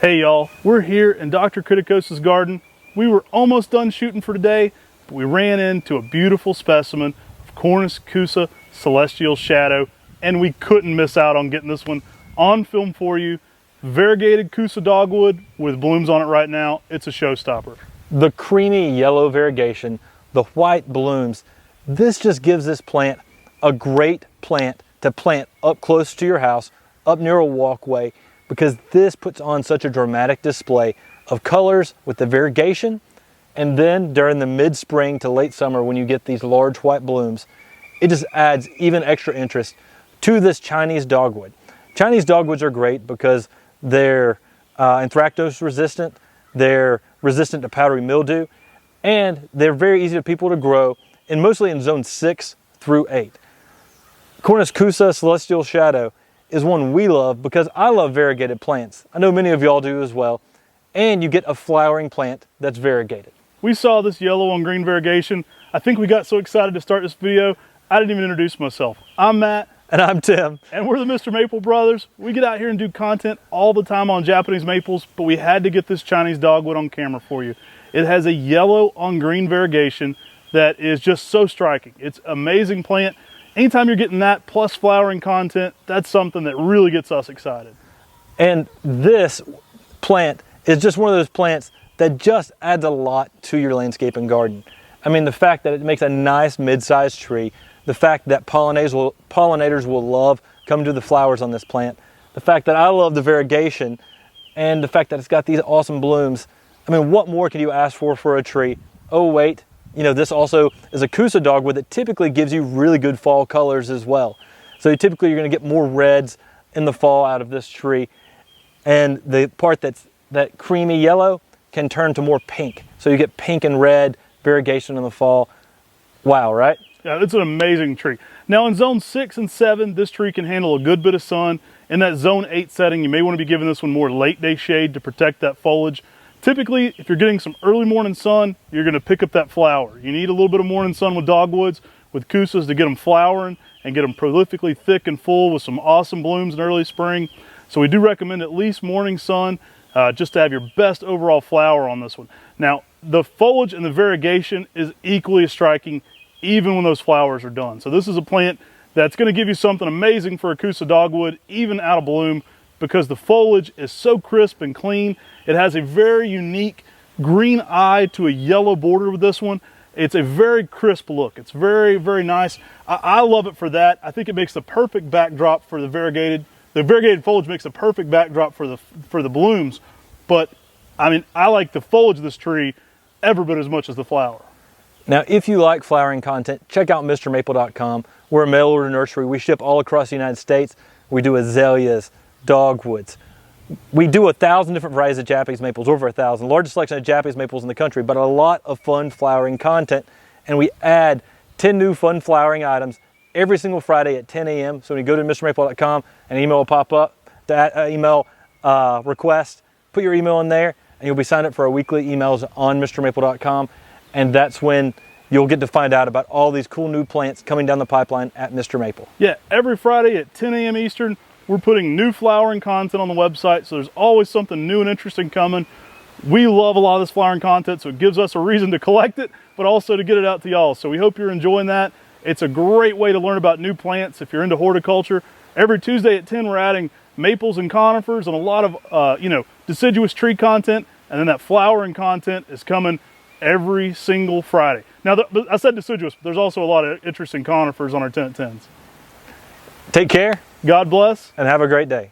Hey y'all, we're here in Dr. Critikos' garden. We were almost done shooting for today, but we ran into a beautiful specimen of Cornus Kousa Celestial Shadow, and we couldn't miss out on getting this one on film for you. Variegated Kousa dogwood with blooms on it right now. It's a showstopper. The creamy yellow variegation, the white blooms, this just gives this plant a great plant to plant up close to your house, up near a walkway, because this puts on such a dramatic display of colors with the variegation. And then during the mid-spring to late summer, when you get these large white blooms, it just adds even extra interest to this Chinese dogwood. Chinese dogwoods are great because they're anthracnose resistant, they're resistant to powdery mildew, and they're very easy for people to grow, and mostly in zone 6 through 8. Cornus Kousa Celestial Shadow is one we love because I love variegated plants. I know many of y'all do as well. And you get a flowering plant that's variegated. We saw this yellow on green variegation. I think we got so excited to start this video, I didn't even introduce myself. I'm Matt. And I'm Tim. And we're the Mr. Maple Brothers. We get out here and do content all the time on Japanese maples, but we had to get this Chinese dogwood on camera for you. It has a yellow on green variegation that is just so striking. It's an amazing plant. Anytime you're getting that plus flowering content, that's something that really gets us excited. And this plant is just one of those plants that just adds a lot to your landscape and garden. I mean, the fact that it makes a nice mid-sized tree, the fact that pollinators will love coming to the flowers on this plant, the fact that I love the variegation, and the fact that it's got these awesome blooms. I mean, what more can you ask for a tree? Oh wait, you know, this also is a Kousa dogwood that typically gives you really good fall colors as well. So typically you're going to get more reds in the fall out of this tree, and the part that creamy yellow can turn to more pink. So you get pink and red variegation in the fall. Wow, right? Yeah, it's an amazing tree. Now in zone 6 and 7, this tree can handle a good bit of sun. In that zone 8 setting, you may want to be giving this one more late day shade to protect that foliage. Typically, if you're getting some early morning sun, you're going to pick up that flower. You need a little bit of morning sun with dogwoods, with Kousas, to get them flowering and get them prolifically thick and full with some awesome blooms in early spring. So we do recommend at least morning sun just to have your best overall flower on this one. Now, the foliage and the variegation is equally as striking even when those flowers are done. So this is a plant that's going to give you something amazing for a Kousa dogwood, even out of bloom, because the foliage is so crisp and clean. It has a very unique green eye to a yellow border with this one. It's a very crisp look. It's very, very nice. I love it for that. I think it makes the perfect backdrop for the variegated. The variegated foliage makes the perfect backdrop for the blooms. But I mean, I like the foliage of this tree every bit as much as the flower. Now, if you like flowering content, check out MrMaple.com. We're a mail order nursery. We ship all across the United States. We do azaleas, dogwoods. We do 1,000 different varieties of Japanese maples, over 1,000. Largest selection of Japanese maples in the country, but a lot of fun flowering content. And we add 10 new fun flowering items every single Friday at 10 a.m. So when you go to MrMaple.com, an email will pop up, that email request, put your email in there, and you'll be signed up for our weekly emails on MrMaple.com. And that's when you'll get to find out about all these cool new plants coming down the pipeline at Mr. Maple. Yeah, every Friday at 10 a.m. Eastern, we're putting new flowering content on the website, so there's always something new and interesting coming. We love a lot of this flowering content, so it gives us a reason to collect it, but also to get it out to y'all. So we hope you're enjoying that. It's a great way to learn about new plants if you're into horticulture. Every Tuesday at 10, we're adding maples and conifers and a lot of deciduous tree content, and then that flowering content is coming every single Friday. Now, I said deciduous, but there's also a lot of interesting conifers on our 10 at 10s. Take care. God bless. And have a great day.